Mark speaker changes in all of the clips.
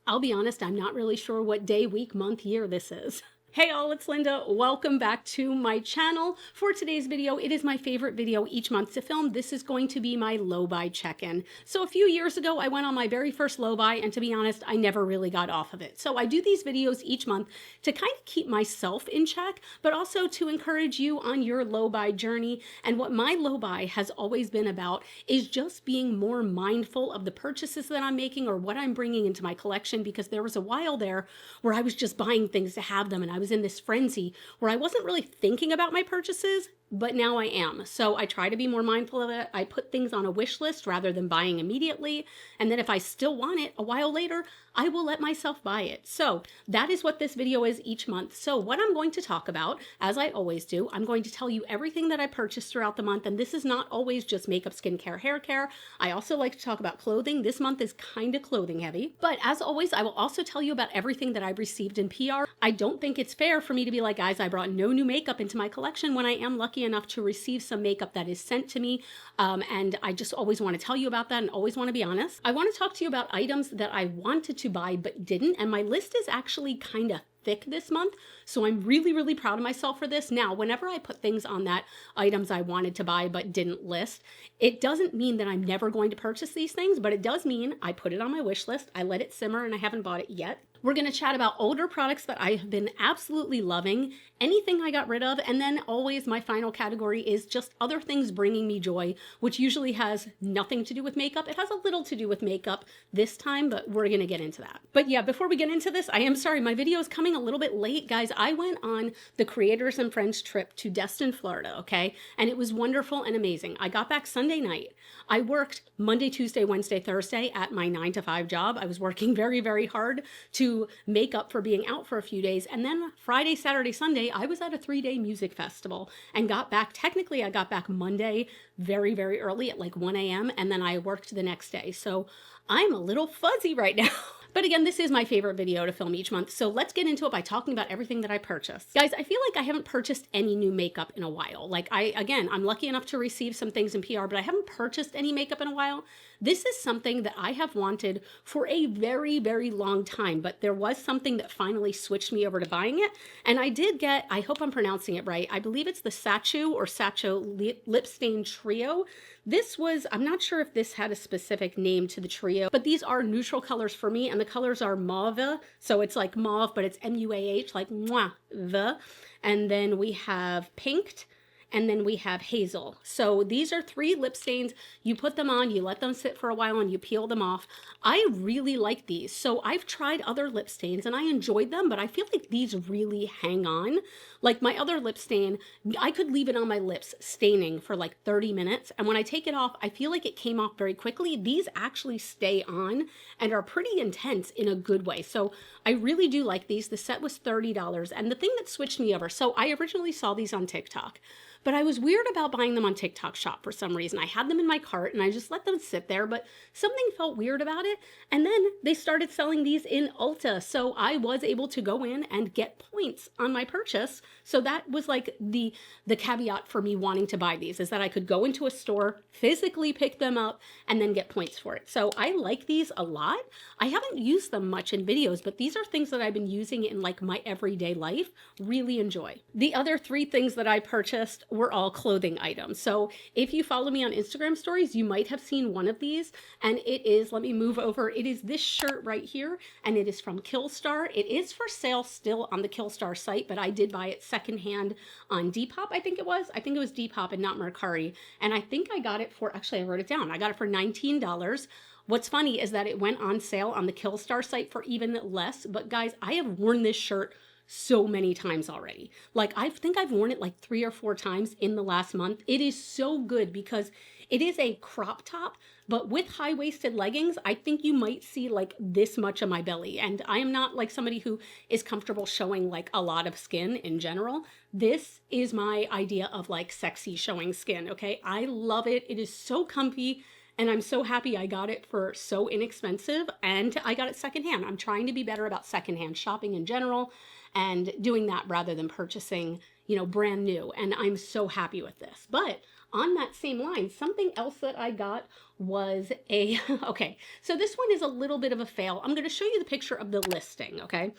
Speaker 1: I'll be honest, I'm not really sure what day, week, month, year this is. Hey all, it's Linda. Welcome back to my channel. For today's video, it is my favorite video each month to film. This is going to be my low-buy check-in. So a few years ago, I went on my very first low-buy, and to be honest, I never really got off of it. So I do these videos each month to kind of keep myself in check, but also to encourage you on your low-buy journey. And what my low-buy has always been about is just being more mindful of the purchases that I'm making or what I'm bringing into my collection, because there was a while there where I was just buying things to have them, and I was in this frenzy where I wasn't really thinking about my purchases, but now I am. So I try to be more mindful of it. I put things on a wish list rather than buying immediately. And then if I still want it a while later, I will let myself buy it. So that is what this video is each month. So what I'm going to talk about, as I always do, I'm going to tell you everything that I purchased throughout the month. And this is not always just makeup, skincare, hair care. I also like to talk about clothing. This month is kind of clothing heavy. But as always, I will also tell you about everything that I've received in PR. I don't think it's fair for me to be like, guys, I brought no new makeup into my collection when I am lucky enough to receive some makeup that is sent to me. And I just always want to tell you about that and always want to be honest. I want to talk to you about items that I wanted to buy but didn't. And my list is actually kind of thick this month. So I'm really, really proud of myself for this. Now, whenever I put things on that items I wanted to buy but didn't list, it doesn't mean that I'm never going to purchase these things, but it does mean I put it on my wish list, I let it simmer, and I haven't bought it yet. We're going to chat about older products that I have been absolutely loving, anything I got rid of, and then always my final category is just other things bringing me joy, which usually has nothing to do with makeup. It has a little to do with makeup this time, but we're going to get into that. But yeah, before we get into this, I am sorry, my video is coming a little bit late, guys. I went on the Creators and Friends trip to Destin, Florida, okay? And it was wonderful and amazing. I got back Sunday night. I worked Monday, Tuesday, Wednesday, Thursday at my 9-to-5 job. I was working very, very hard to make up for being out for a few days. And then Friday, Saturday, Sunday, I was at a 3-day music festival and got back. Technically, I got back Monday very, very early at like 1 a.m. And then I worked the next day. So I'm a little fuzzy right now. But again, this is my favorite video to film each month. So let's get into it by talking about everything that I purchased. Guys, I feel like I haven't purchased any new makeup in a while. Like I'm lucky enough to receive some things in PR, but I haven't purchased any makeup in a while. This is something that I have wanted for a very, very long time, but there was something that finally switched me over to buying it. And I did get, I hope I'm pronouncing it right, I believe it's the Sacho Lip Stain Trio. This was, I'm not sure if this had a specific name to the trio, but these are neutral colors for me, and the colors are mauve. So it's like mauve, but it's M-U-A-H, like mwah, the. And then we have pinked, and then we have hazel. So these are 3 lip stains. You put them on, you let them sit for a while, and you peel them off. I really like these. So I've tried other lip stains and I enjoyed them, but I feel like these really hang on. Like my other lip stain, I could leave it on my lips staining for like 30 minutes. And when I take it off, I feel like it came off very quickly. These actually stay on and are pretty intense in a good way. So I really do like these. The set was $30. And the thing that switched me over, so I originally saw these on TikTok, but I was weird about buying them on TikTok Shop for some reason. I had them in my cart and I just let them sit there, but something felt weird about it. And then they started selling these in Ulta. So I was able to go in and get points on my purchase. So that was like the caveat for me wanting to buy these, is that I could go into a store, physically pick them up, and then get points for it. So I like these a lot. I haven't used them much in videos, but these are things that I've been using in like my everyday life. Really enjoy. The other 3 things that I purchased were all clothing items. So if you follow me on Instagram stories, you might have seen one of these, and it is, let me move over. It is this shirt right here, and it is from Killstar. It is for sale still on the Killstar site, but I did buy it secondhand on Depop, I think it was. I think it was Depop and not Mercari. And I think I got it for, actually I wrote it down. I got it for $19. What's funny is that it went on sale on the Killstar site for even less. But guys, I have worn this shirt so many times already. Like I think I've worn it like 3 or 4 times in the last month. It is so good because it is a crop top, but with high-waisted leggings, I think you might see like this much of my belly. And I am not like somebody who is comfortable showing like a lot of skin in general. This is my idea of like sexy showing skin, okay? I love it. It is so comfy. And I'm so happy I got it for so inexpensive, and I got it secondhand. I'm trying to be better about secondhand shopping in general and doing that rather than purchasing, you know, brand new. And I'm so happy with this. But on that same line, something else that I got was a, okay, so this one is a little bit of a fail. I'm going to show you the picture of the listing, okay?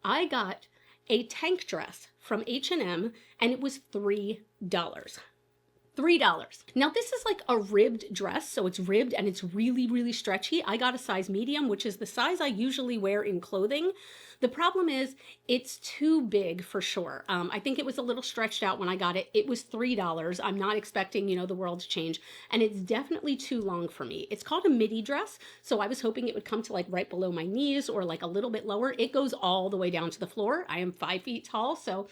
Speaker 1: I got a tank dress from H&M and it was $3. $3. Now this is like a ribbed dress, so it's ribbed and it's really, really stretchy. I got a size medium, which is the size I usually wear in clothing. The problem is it's too big for sure. I think it was a little stretched out when I got it. It was $3. I'm not expecting, you know, the world to change. And it's definitely too long for me. It's called a midi dress. So I was hoping it would come to like right below my knees or like a little bit lower. It goes all the way down to the floor. I am 5 feet tall, so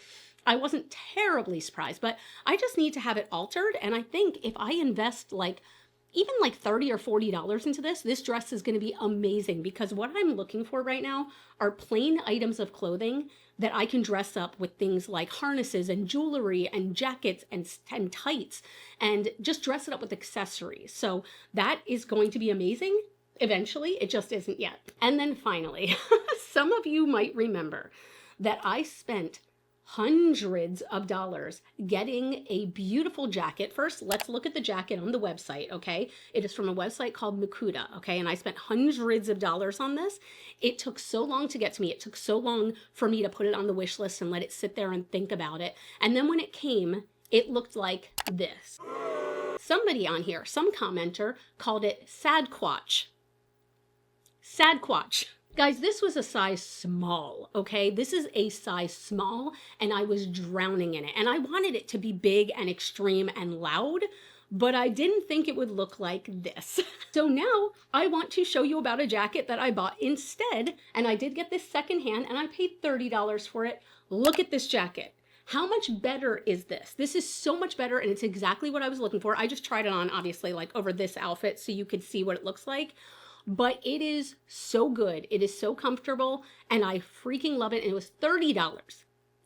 Speaker 1: I wasn't terribly surprised, but I just need to have it altered. And I think if I invest like even like $30 or $40 into this dress is going to be amazing, because what I'm looking for right now are plain items of clothing that I can dress up with things like harnesses and jewelry and jackets and tights, and just dress it up with accessories. So that is going to be amazing. Eventually, it just isn't yet. And then finally, some of you might remember that I spent hundreds of dollars getting a beautiful jacket. First, let's look at the jacket on the website, okay? It is from a website called Makuta, okay? And I spent hundreds of dollars on this. It took so long to get to me. It took so long for me to put it on the wish list and let it sit there and think about it. And then when it came, it looked like this. Somebody on here, some commenter, called it sad quatch. Sad quatch. Guys, this was a size small, okay? This is a size small, and I was drowning in it. And I wanted it to be big and extreme and loud, but I didn't think it would look like this. So now I want to show you about a jacket that I bought instead, and I did get this secondhand, and I paid $30 for it. Look at this jacket. How much better is this? This is so much better, and it's exactly what I was looking for. I just tried it on, obviously, like over this outfit so you could see what it looks like. But it is so good. It is so comfortable, and I freaking love it. And it was $30.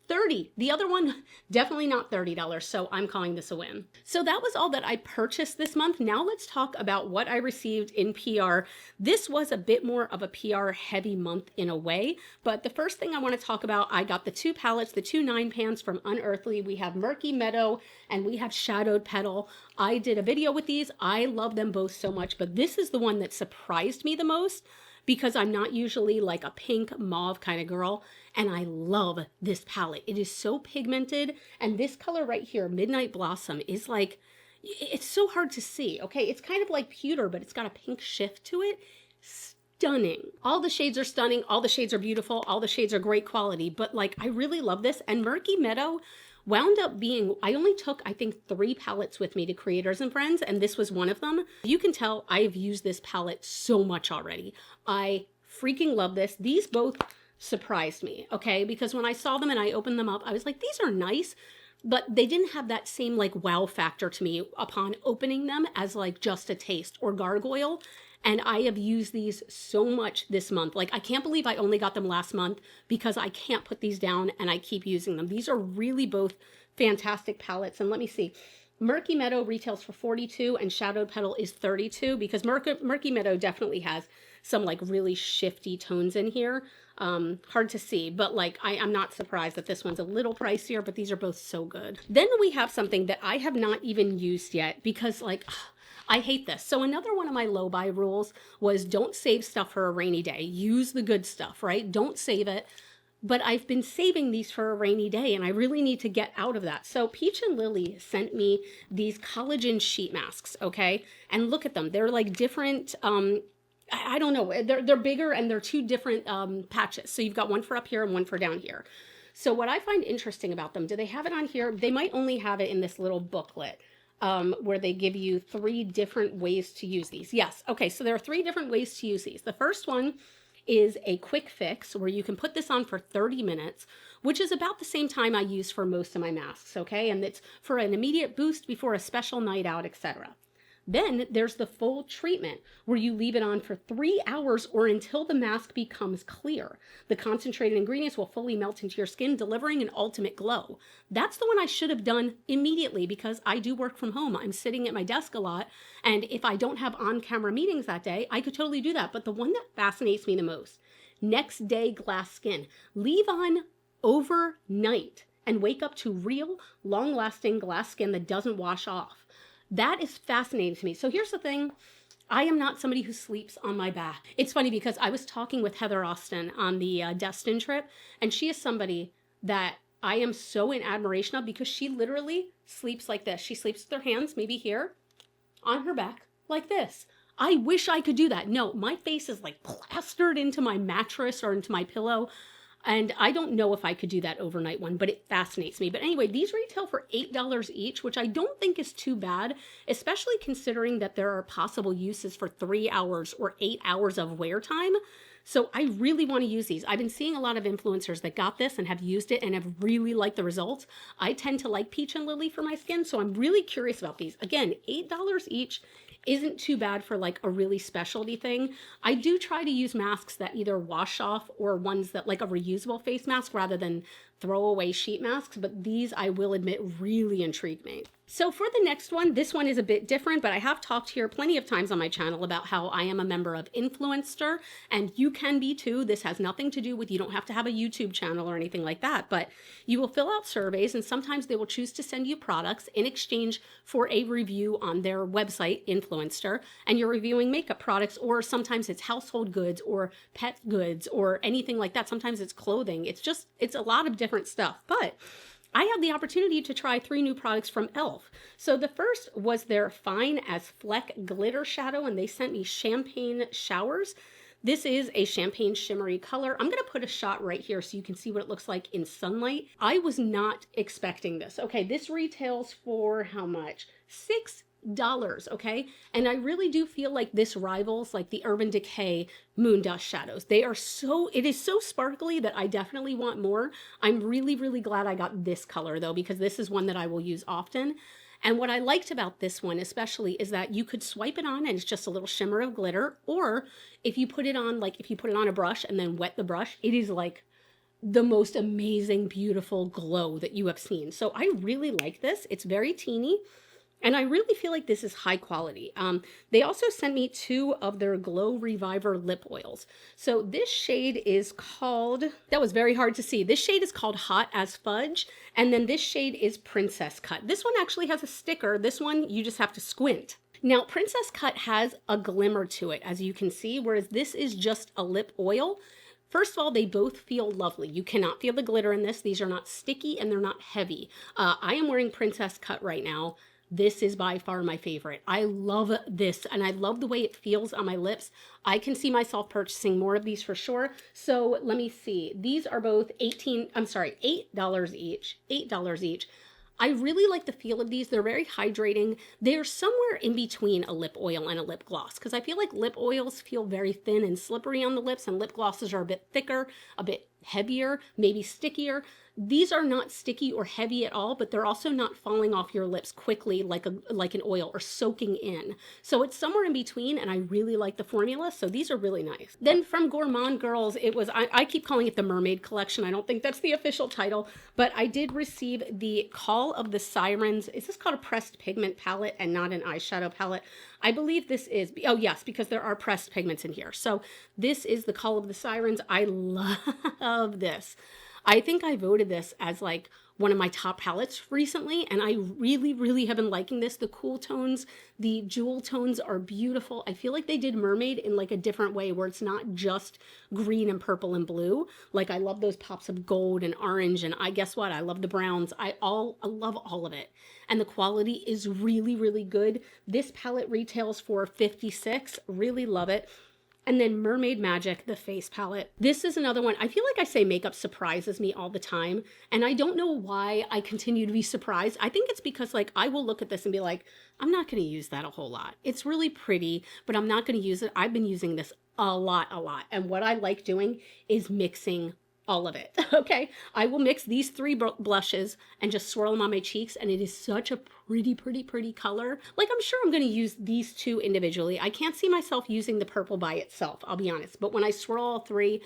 Speaker 1: $30. The other one, definitely not $30, so I'm calling this a win. So that was all that I purchased this month. Now let's talk about what I received in PR. This was a bit more of a PR heavy month in a way, but the first thing I want to talk about, I got the two palettes, the two 9 pans from Unearthly. We have Murky Meadow and we have Shadowed Petal. I did a video with these. I love them both so much, but this is the one that surprised me the most, because I'm not usually like a pink mauve kind of girl, and I love this palette. It is so pigmented, and this color right here, Midnight Blossom, is like, it's so hard to see, okay? It's kind of like pewter, but it's got a pink shift to it. Stunning. All the shades are stunning, all the shades are beautiful, all the shades are great quality, but like, I really love this. And Murky Meadow wound up being, I only took, I think, 3 palettes with me to Creators and Friends, and this was one of them. You can tell I've used this palette so much already. I freaking love this. These both surprised me, okay? Because when I saw them and I opened them up, I was like, these are nice, but they didn't have that same like wow factor to me upon opening them as like just a taste or gargoyle. And I have used these so much this month. Like, I can't believe I only got them last month, because I can't put these down and I keep using them. These are really both fantastic palettes. And let me see. Murky Meadow retails for $42 and Shadowed Petal is $32, because Murky Meadow definitely has some like really shifty tones in here. Hard to see, but like I'm not surprised that this one's a little pricier, but these are both so good. Then we have something that I have not even used yet, because like, I hate this. So another one of my low buy rules was don't save stuff for a rainy day. Use the good stuff, right? Don't save it. But I've been saving these for a rainy day, and I really need to get out of that. So Peach and Lily sent me these collagen sheet masks, okay? And look at them. They're like different, I don't know. They're bigger, and they're 2 different patches. So you've got one for up here and one for down here. So what I find interesting about them, do they have it on here? They might only have it in this little booklet. Where they give you 3 different ways to use these. Yes, okay, so there are 3 different ways to use these. The first one is a quick fix, where you can put this on for 30 minutes, which is about the same time I use for most of my masks, okay? And it's for an immediate boost before a special night out, etc. Then there's the full treatment, where you leave it on for 3 hours or until the mask becomes clear. The concentrated ingredients will fully melt into your skin, delivering an ultimate glow. That's the one I should have done immediately, because I do work from home. I'm sitting at my desk a lot, and if I don't have on-camera meetings that day, I could totally do that. But the one that fascinates me the most, next day glass skin. Leave on overnight and wake up to real, long-lasting glass skin that doesn't wash off. That is fascinating to me. So here's the thing. I am not somebody who sleeps on my back. It's funny because I was talking with Heather Austin on the Destin trip, and she is somebody that I am so in admiration of because she literally sleeps like this. She sleeps with her hands, maybe here, on her back, like this. I wish I could do that. No, my face is like plastered into my mattress or into my pillow. And I don't know if I could do that overnight one, but it fascinates me. But anyway, these retail for $8 each, which I don't think is too bad, especially considering that there are possible uses for 3 hours or 8 hours of wear time. So I really want to use these. I've been seeing a lot of influencers that got this and have used it and have really liked the results. I tend to like peach and lily for my skin, so I'm really curious about these. Again, $8 each isn't too bad for like a really specialty thing. I do try to use masks that either wash off or ones that like a reusable face mask rather than throwaway sheet masks, but these I will admit really intrigue me. So for the next one, this one is a bit different, but I have talked here plenty of times on my channel about how I am a member of Influencer, and you can be too. This has nothing to do with, you don't have to have a YouTube channel or anything like that, but you will fill out surveys and sometimes they will choose to send you products in exchange for a review on their website, Influencer, and you're reviewing makeup products, or sometimes it's household goods or pet goods or anything like that. Sometimes it's clothing. It's a lot of different stuff, but I had the opportunity to try 3 new products from e.l.f. So the first was their Fine as Fleck Glitter Shadow, and they sent me Champagne Showers. This is a champagne shimmery color. I'm gonna put a shot right here so you can see what it looks like in sunlight. I was not expecting this. Okay, this retails for how much? $6, okay? And I really do feel like this rivals like the Urban Decay Moon Dust shadows. It is so sparkly that I definitely want more. I'm really, really glad I got this color though, because this is one that I will use often. And what I liked about this one especially is that you could swipe it on and it's just a little shimmer of glitter, or if you put it on, like if you put it on a brush and then wet the brush, it is like the most amazing, beautiful glow that you have seen. So I really like this. It's very teeny. And I really feel like this is high quality. They also sent me 2 of their Glow Reviver lip oils. So this shade is called, that was very hard to see. This shade is called Hot as Fudge. And then this shade is Princess Cut. This one actually has a sticker. This one, you just have to squint. Now, Princess Cut has a glimmer to it, as you can see, whereas this is just a lip oil. First of all, they both feel lovely. You cannot feel the glitter in this. These are not sticky and they're not heavy. I am wearing Princess Cut right now. This is by far my favorite. I love this and I love the way it feels on my lips. I can see myself purchasing more of these for sure. So let me see. These are both $8 each, $8 each. I really like the feel of these. They're very hydrating. They're somewhere in between a lip oil and a lip gloss because I feel like lip oils feel very thin and slippery on the lips and lip glosses are a bit thicker, a bit heavier, maybe stickier. These are not sticky or heavy at all, but they're also not falling off your lips quickly like an oil or soaking in. So it's somewhere in between and I really like the formula. So these are really nice. Then from Gourmande Girls, it was, I keep calling it the Mermaid Collection. I don't think that's the official title, but I did receive the Call of the Sirens. Is this called a pressed pigment palette and not an eyeshadow palette? I believe this is, oh yes, because there are pressed pigments in here. So this is the Call of the Sirens. I love this. I think I voted this as like one of my top palettes recently, and I really, really have been liking this. The cool tones, the jewel tones are beautiful. I feel like they did Mermaid in like a different way where it's not just green and purple and blue. Like I love those pops of gold and orange, and guess what? I love the browns. I love all of it. And the quality is really, really good. This palette retails for $56. Really love it. And then Mermaid Magic, the face palette. This is another one. I feel like I say makeup surprises me all the time. And I don't know why I continue to be surprised. I think it's because like I will look at this and be like, I'm not going to use that a whole lot. It's really pretty, but I'm not going to use it. I've been using this a lot. And what I like doing is mixing all of it. Okay. I will mix these 3 blushes and just swirl them on my cheeks. And it is such a pretty color. Like I'm sure I'm going to use these 2 individually. I can't see myself using the purple by itself, I'll be honest. But when I swirl all 3,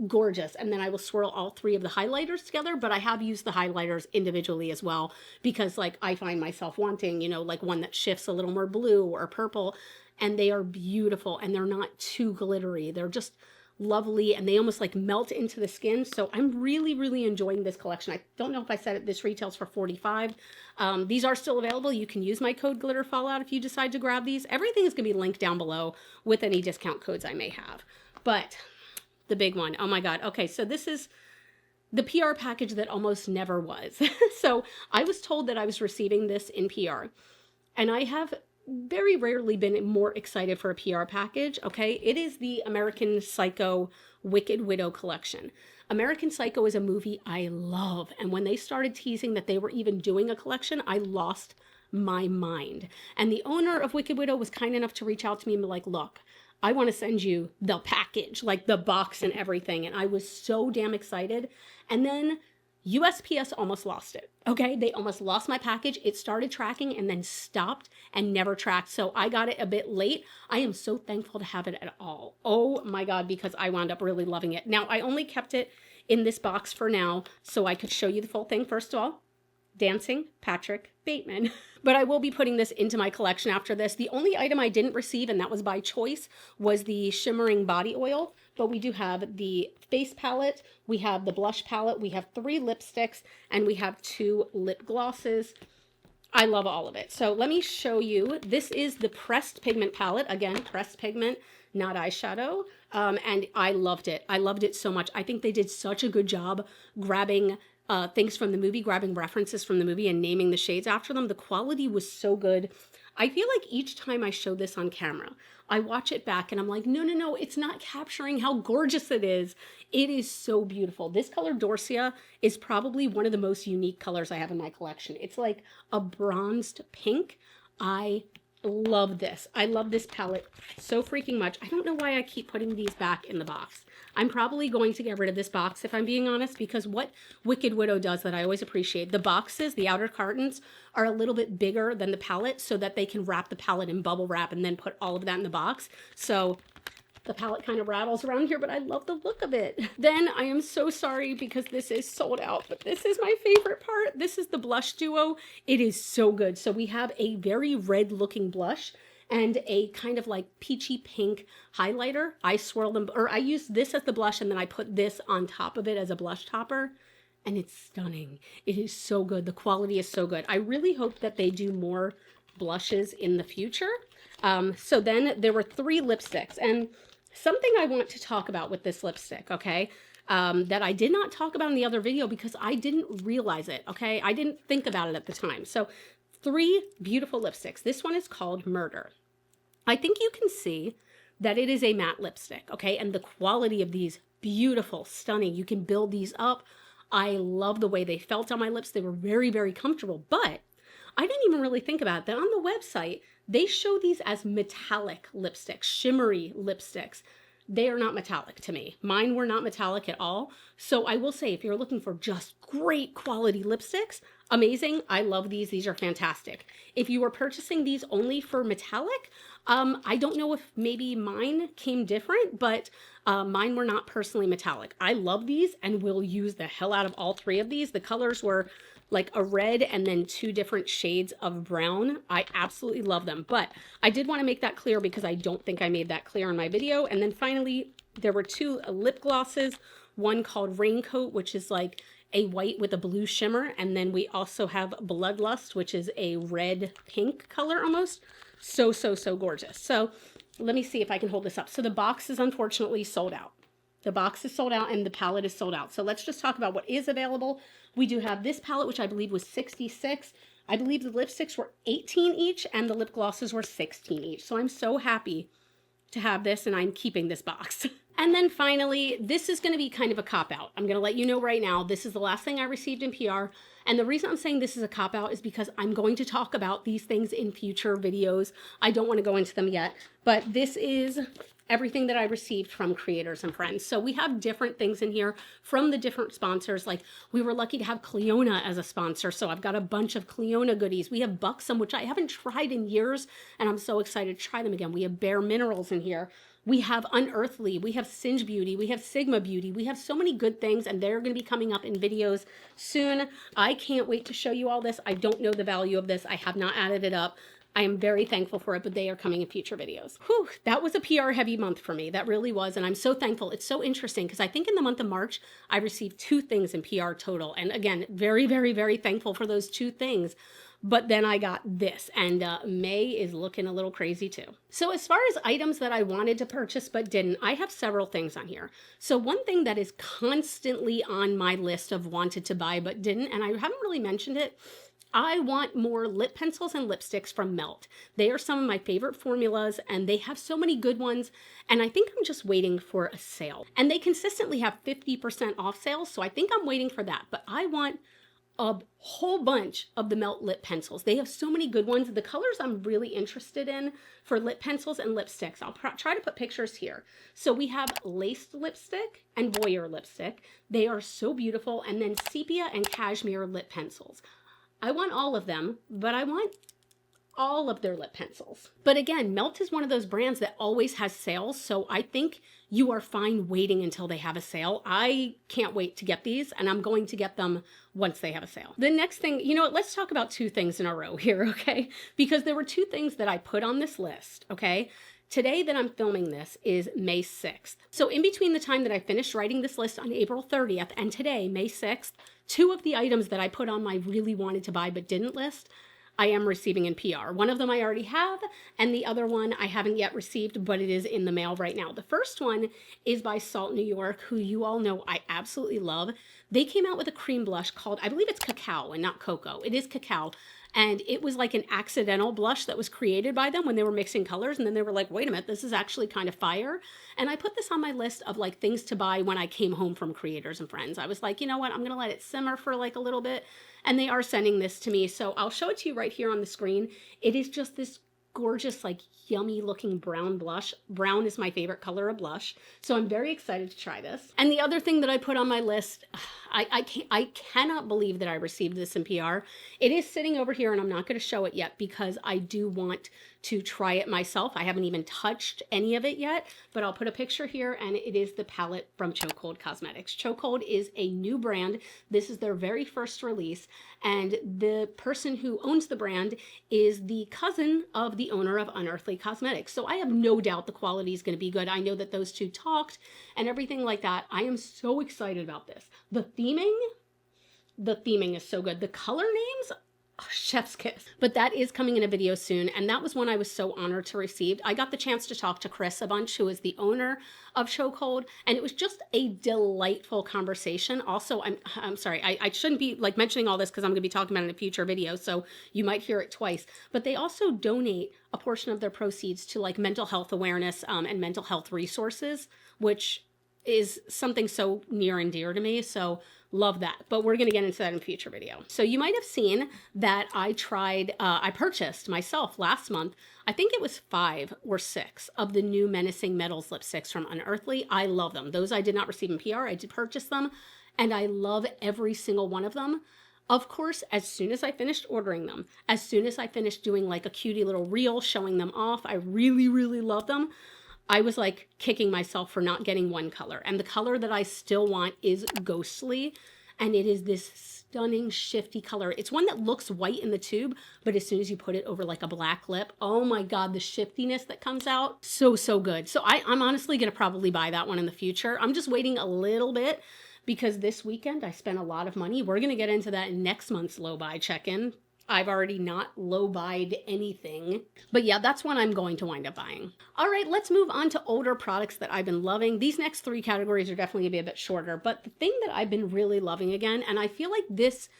Speaker 1: gorgeous. And then I will swirl all 3 of the highlighters together, but I have used the highlighters individually as well, because like I find myself wanting, you know, like one that shifts a little more blue or purple, and they are beautiful and they're not too glittery. They're just lovely, and they almost like melt into the skin. So I'm really, really enjoying this collection. I don't know if I said it, this retails for $45. These are still available. You can use my code Glitter Fallout if you decide to grab these. Everything is going to be linked down below with any discount codes I may have. But the big one, oh my God. Okay, so this is the PR package that almost never was. So I was told that I was receiving this in PR, and I have very rarely been more excited for a PR package, okay? It is the American Psycho Wicked Widow collection. American Psycho is a movie I love, and when they started teasing that they were even doing a collection, I lost my mind. And the owner of Wicked Widow was kind enough to reach out to me and be like, look, I want to send you the package, like the box and everything. And I was so damn excited. And then USPS almost lost it. Okay, they almost lost my package. It started tracking and then stopped and never tracked. So I got it a bit late. I am so thankful to have it at all. Oh my God, because I wound up really loving it. Now, I only kept it in this box for now so I could show you the full thing. First of all, Dancing Patrick Bateman. But I will be putting this into my collection after this. The only item I didn't receive, and that was by choice, was the shimmering body oil. But we do have the face palette, we have the blush palette, we have 3 lipsticks, and we have 2 lip glosses. I love all of it. So let me show you. This is the pressed pigment palette. Again, pressed pigment, not eyeshadow. And I loved it. I loved it so much. I think they did such a good job grabbing things from the movie, grabbing references from the movie and naming the shades after them. The quality was so good. I feel like each time I show this on camera, I watch it back and I'm like, no, it's not capturing how gorgeous it is. It is so beautiful. This color Dorsia is probably one of the most unique colors I have in my collection. It's like a bronzed pink. I love this. I love this palette so freaking much. I don't know why I keep putting these back in the box. I'm probably going to get rid of this box if I'm being honest, because what Wicked Widow does that I always appreciate, the boxes, the outer cartons are a little bit bigger than the palette so that they can wrap the palette in bubble wrap and then put all of that in the box. So the palette kind of rattles around here, but I love the look of it. Then I am so sorry because this is sold out, but this is my favorite part. This is the blush duo. It is so good. So we have a very red looking blush and a kind of like peachy pink highlighter. I swirl them, or I use this as the blush and then I put this on top of it as a blush topper. And it's stunning. It is so good. The quality is so good. I really hope that they do more blushes in the future. So then there were 3 lipsticks, and something I want to talk about with this lipstick, okay, that I did not talk about in the other video because I didn't realize it, okay? I didn't think about it at the time. So 3 beautiful lipsticks. This one is called Murder. I think you can see that it is a matte lipstick, okay? And the quality of these, beautiful, stunning. You can build these up. I love the way they felt on my lips. They were very, very comfortable, but I didn't even really think about that. On the website, they show these as metallic lipsticks, shimmery lipsticks. They are not metallic to me. Mine were not metallic at all. So I will say, if you're looking for just great quality lipsticks, amazing. I love these. These are fantastic. If you were purchasing these only for metallic, I don't know if maybe mine came different, but mine were not personally metallic. I love these and will use the hell out of all 3 of these. The colors were like a red and then 2 different shades of brown. I absolutely love them, but I did want to make that clear because I don't think I made that clear in my video. And then finally, there were 2 lip glosses, one called Raincoat, which is like a white with a blue shimmer. And then we also have Bloodlust, which is a red pink color almost. So gorgeous. So let me see if I can hold this up. So the box is unfortunately sold out. The box is sold out and the palette is sold out. So let's just talk about what is available. We do have this palette, which I believe was $66. I believe the lipsticks were $18 each and the lip glosses were $16 each. So I'm so happy to have this and I'm keeping this box. And then finally, this is going to be kind of a cop-out. I'm going to let you know right now, this is the last thing I received in PR. And the reason I'm saying this is a cop-out is because I'm going to talk about these things in future videos. I don't want to go into them yet, but this is everything that I received from creators and friends. So we have different things in here from the different sponsors. Like we were lucky to have Cleona as a sponsor. So I've got a bunch of Cleona goodies. We have Buxom, which I haven't tried in years, and I'm so excited to try them again. We have Bare Minerals in here. We have Unearthly, we have Singe Beauty, we have Sigma Beauty. We have so many good things and they're going to be coming up in videos soon. I can't wait to show you all this. I don't know the value of this. I have not added it up. I am very thankful for it, but they are coming in future videos. Whew, that was a PR heavy month for me. That really was. And I'm so thankful. It's so interesting because I think in the month of March, I received 2 things in PR total. And again, very, very, very thankful for those 2 things. But then I got this, and May is looking a little crazy too. So as far as items that I wanted to purchase but didn't, I have several things on here. So one thing that is constantly on my list of wanted to buy but didn't, and I haven't really mentioned it, I want more lip pencils and lipsticks from Melt. They are some of my favorite formulas, and they have so many good ones, and I think I'm just waiting for a sale. And they consistently have 50% off sales, so I think I'm waiting for that. But I want a whole bunch of the Melt lip pencils. They have so many good ones. The colors I'm really interested in for lip pencils and lipsticks, I'll try to put pictures here. So we have laced lipstick and voyeur lipstick. They are so beautiful. And then sepia and cashmere lip pencils. I want all of them, but I want all of their lip pencils. But again, Melt is one of those brands that always has sales, so I think you are fine waiting until they have a sale. I can't wait to get these, and I'm going to get them once they have a sale. The next thing, you know what, let's talk about 2 things in a row here, okay? Because there were 2 things that I put on this list, okay? Today that I'm filming this is May 6th. So in between the time that I finished writing this list on April 30th and today, May 6th, 2 of the items that I put on my really wanted to buy but didn't list, I am receiving in PR. One of them I already have, and the other one I haven't yet received, but it is in the mail right now. The first one is by Salt New York, who you all know I absolutely love. They came out with a cream blush called, I believe it's Cacao and not Cocoa. It is Cacao. And it was like an accidental blush that was created by them when they were mixing colors. And then they were like, wait a minute, this is actually kind of fire. And I put this on my list of like things to buy when I came home from Creators and Friends. I was like, you know what, I'm going to let it simmer for like a little bit. And they are sending this to me. So I'll show it to you right here on the screen. It is just this gorgeous, like yummy looking brown blush. Brown is my favorite color of blush. So I'm very excited to try this. And the other thing that I put on my list, I cannot believe that I received this in PR. It is sitting over here and I'm not going to show it yet because I do want to try it myself. I haven't even touched any of it yet, but I'll put a picture here, and it is the palette from Chokehold Cosmetics. Chokehold is a new brand. This is their very first release, and the person who owns the brand is the cousin of the owner of Unearthly Cosmetics. So I have no doubt the quality is going to be good. I know that those 2 talked and everything like that. I am so excited about this. The theming is so good. The color names, oh, chef's kiss. But that is coming in a video soon, and that was one I was so honored to receive. I got the chance to talk to Chris a bunch, who is the owner of Chokehold, and it was just a delightful conversation. Also, I'm sorry, I shouldn't be like mentioning all this because I'm going to be talking about it in a future video, so you might hear it twice. But they also donate a portion of their proceeds to like mental health awareness and mental health resources, which is something so near and dear to me. So love that. But we're going to get into that in a future video. So you might have seen that I purchased myself last month, I think it was 5 or 6 of the new Menacing Metals lipsticks from Unearthly. I love them. Those I did not receive in PR. I did purchase them, and I love every single one of them. Of course, as soon as I finished ordering them, as soon as I finished doing like a cutie little reel showing them off, I really, really love them. I was like kicking myself for not getting one color. And the color that I still want is Ghostly. And it is this stunning shifty color. It's one that looks white in the tube, but as soon as you put it over like a black lip, oh my God, the shiftiness that comes out, so, so good. So I'm honestly going to probably buy that one in the future. I'm just waiting a little bit because this weekend I spent a lot of money. We're going to get into that in next month's low buy check-in. I've already not low-buyed anything. But yeah, that's one I'm going to wind up buying. All right, let's move on to older products that I've been loving. These next 3 categories are definitely gonna be a bit shorter, but the thing that I've been really loving again, and I feel like this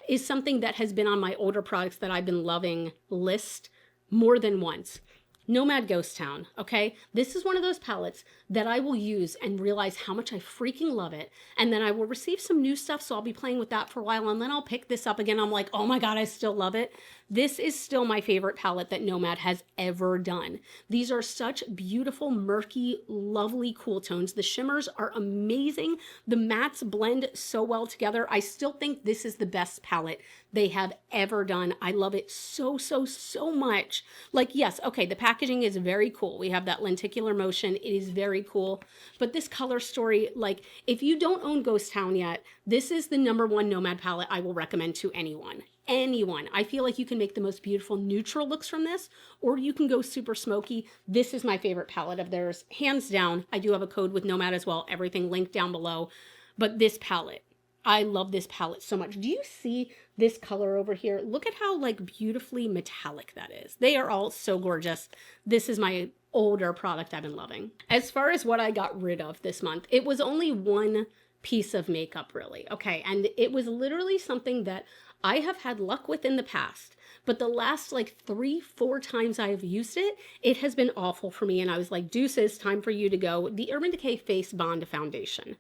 Speaker 1: is something that has been on my older products that I've been loving list more than once. Nomad Ghost Town, okay? This is one of those palettes that I will use and realize how much I freaking love it. And then I will receive some new stuff, so I'll be playing with that for a while, and then I'll pick this up again. I'm like, oh my God, I still love it. This is still my favorite palette that Nomad has ever done. These are such beautiful, murky, lovely cool tones. The shimmers are amazing. The mattes blend so well together. I still think this is the best palette they have ever done. I love it so, so, so much. Like, yes, okay, the packaging packaging is very cool. We have that lenticular motion. It is very cool. But this color story, like if you don't own Ghost Town yet, this is the #1 Nomad palette I will recommend to anyone. Anyone. I feel like you can make the most beautiful neutral looks from this, or you can go super smoky. This is my favorite palette of theirs, hands down. I do have a code with Nomad as well. Everything linked down below. But this palette, I love this palette so much. Do you see this color over here? Look at how like beautifully metallic that is. They are all so gorgeous. This is my older product I've been loving. As far as what I got rid of this month, it was only one piece of makeup really. Okay, and it was literally something that I have had luck with in the past, but the last like 3-4 times I've used it, it has been awful for me. And I was like, deuces, time for you to go. The Urban Decay Face Bond Foundation.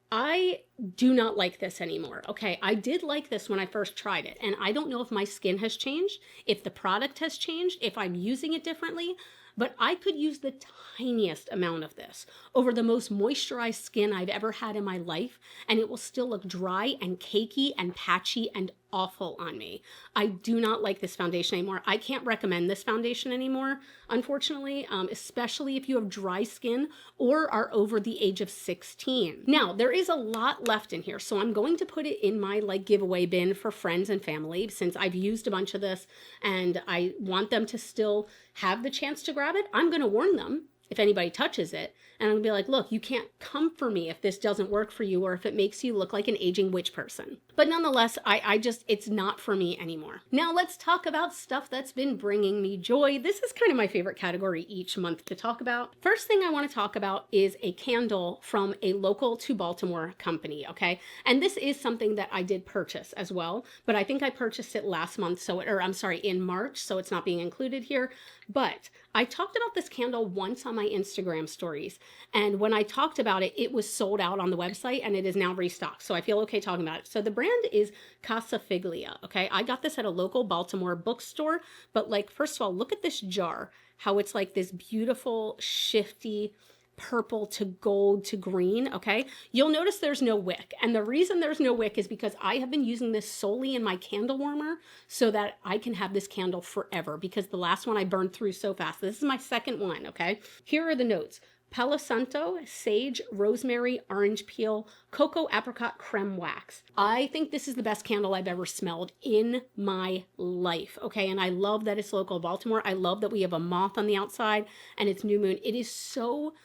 Speaker 1: I do not like this anymore. Okay, I did like this when I first tried it, and I don't know if my skin has changed, if the product has changed, if I'm using it differently, but I could use the tiniest amount of this over the most moisturized skin I've ever had in my life, and it will still look dry and cakey and patchy and awful on me. I do not like this foundation anymore. I can't recommend this foundation anymore, unfortunately, especially if you have dry skin or are over the age of 16. Now, there is a lot left in here, so I'm going to put it in my like giveaway bin for friends and family since I've used a bunch of this and I want them to still have the chance to grab it. I'm going to warn them if anybody touches it, and I'm gonna be like, look, you can't come for me if this doesn't work for you or if it makes you look like an aging witch person. But nonetheless, I just, it's not for me anymore. Now let's talk about stuff that's been bringing me joy. This is kind of my favorite category each month to talk about. First thing I wanna talk about is a candle from a local to Baltimore company, okay? And this is something that I did purchase as well, but I think I purchased it last month, in March, so it's not being included here. But I talked about this candle once on my Instagram stories. And when I talked about it, it was sold out on the website and it is now restocked. So I feel okay talking about it. So the brand is Casa Figlia. Okay. I got this at a local Baltimore bookstore, but like, first of all, look at this jar, how it's like this beautiful, shifty, purple to gold to green. Okay. You'll notice there's no wick. And the reason there's no wick is because I have been using this solely in my candle warmer so that I can have this candle forever, because the last one I burned through so fast. This is my second one. Okay. Here are the notes: Palo Santo, sage, rosemary, orange peel, cocoa apricot creme wax. I think this is the best candle I've ever smelled in my life. Okay. And I love that it's local Baltimore. I love that we have a moth on the outside and it's new moon. It is so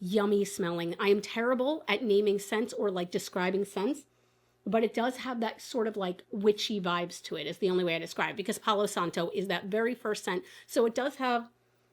Speaker 1: yummy smelling. I am terrible at naming scents or like describing scents, but it does have that sort of like witchy vibes to it, is the only way I describe it, because Palo Santo is that very first scent. So it does have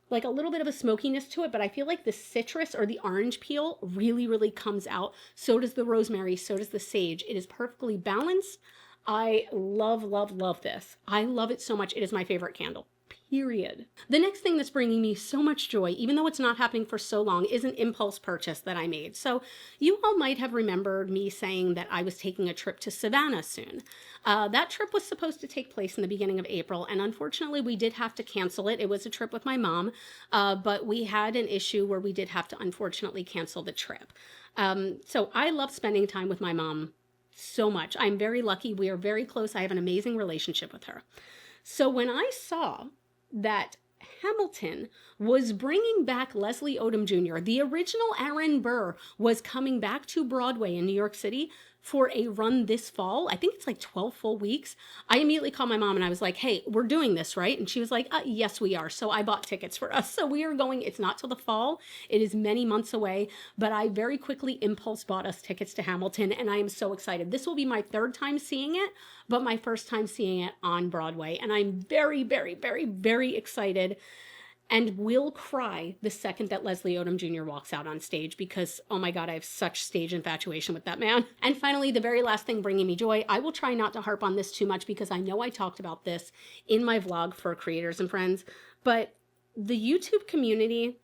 Speaker 1: like a little bit of a smokiness to it, but I feel like the citrus or the orange peel really, really comes out. So does the rosemary, so does the sage. It is perfectly balanced. I love, love, love this. I love it so much. It is my favorite candle. Period. The next thing that's bringing me so much joy, even though it's not happening for so long, is an impulse purchase that I made. So you all might have remembered me saying that I was taking a trip to Savannah soon. That trip was supposed to take place in the beginning of April, and unfortunately we did have to cancel it. It was a trip with my mom, but we had an issue where we did have to unfortunately cancel the trip. So I love spending time with my mom so much. I'm very lucky. We are very close. I have an amazing relationship with her. So when I saw that Hamilton was bringing back Leslie Odom Jr., the original Aaron Burr, was coming back to Broadway in New York City for a run this fall. I think it's like 12 full weeks. I immediately called my mom and I was like, hey, we're doing this, right? And she was like, yes, we are. So I bought tickets for us. So we are going. It's not till the fall. It is many months away, but I very quickly impulse bought us tickets to Hamilton, and I am so excited. This will be my third time seeing it, but my first time seeing it on Broadway. And I'm very, very, very, very excited, and will cry the second that Leslie Odom Jr. walks out on stage, because, oh my God, I have such stage infatuation with that man. And finally, the very last thing bringing me joy, I will try not to harp on this too much because I know I talked about this in my vlog for creators and friends, but the YouTube community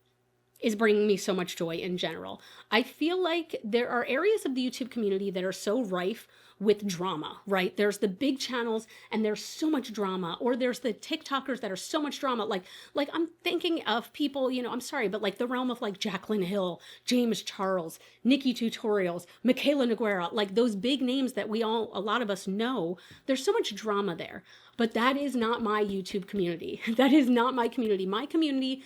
Speaker 1: is bringing me so much joy in general. I feel like there are areas of the YouTube community that are so rife with drama, right? There's the big channels and there's so much drama, or there's the TikTokers that are so much drama. Like I'm thinking of people, you know, I'm sorry, but like the realm of like Jaclyn Hill, James Charles, Nikki Tutorials, Michaela Noguera, like those big names that a lot of us know. There's so much drama there, but that is not my YouTube community. That is not my community. My community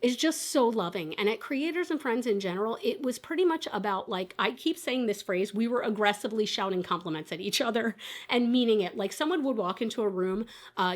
Speaker 1: is just so loving. And at Creators and Friends in general, it was pretty much about, like, I keep saying this phrase, we were aggressively shouting compliments at each other and meaning it. Like someone would walk into a room,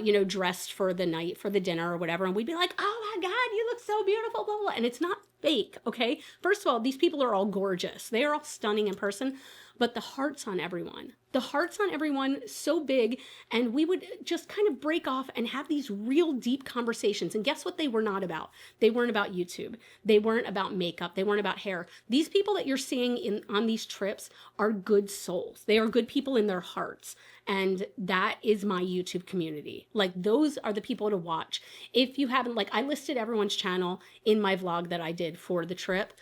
Speaker 1: you know, dressed for the night, for the dinner or whatever, and we'd be like, oh my God, you look so beautiful, blah, blah, blah. And it's not fake, okay? First of all, these people are all gorgeous. They are all stunning in person, but the hearts on everyone. The hearts on everyone so big, and we would just kind of break off and have these real deep conversations. And guess what they were not about? They weren't about YouTube. They weren't about makeup. They weren't about hair. These people that you're seeing on these trips are good souls. They are good people in their hearts. And that is my YouTube community. Like those are the people to watch. If you haven't, like I listed everyone's channel in my vlog that I did for the trip.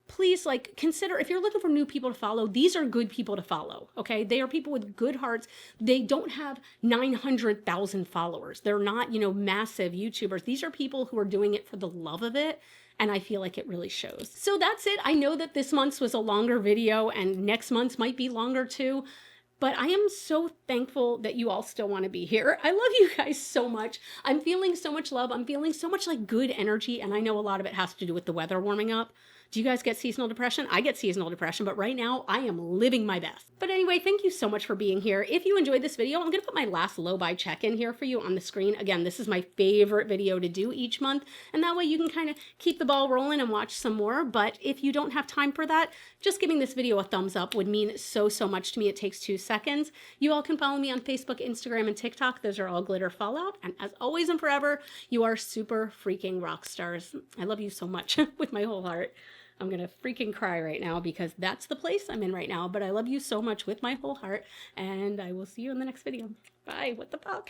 Speaker 1: Please, like, consider, if you're looking for new people to follow, these are good people to follow, okay? They are people with good hearts. They don't have 900,000 followers. They're not, you know, massive YouTubers. These are people who are doing it for the love of it, and I feel like it really shows. So that's it. I know that this month's was a longer video, and next month's might be longer too, but I am so thankful that you all still want to be here. I love you guys so much. I'm feeling so much love. I'm feeling so much like good energy, and I know a lot of it has to do with the weather warming up. Do you guys get seasonal depression? I get seasonal depression, but right now I am living my best. But anyway, thank you so much for being here. If you enjoyed this video, I'm gonna put my last low-buy check-in here for you on the screen. Again, this is my favorite video to do each month, and that way you can kind of keep the ball rolling and watch some more. But if you don't have time for that, just giving this video a thumbs up would mean so, so much to me. It takes 2 seconds. You all can follow me on Facebook, Instagram, and TikTok. Those are all Glitter Fallout. And as always and forever, you are super freaking rock stars. I love you so much with my whole heart. I'm gonna freaking cry right now because that's the place I'm in right now, but I love you so much with my whole heart, and I will see you in the next video. Bye. What the fuck?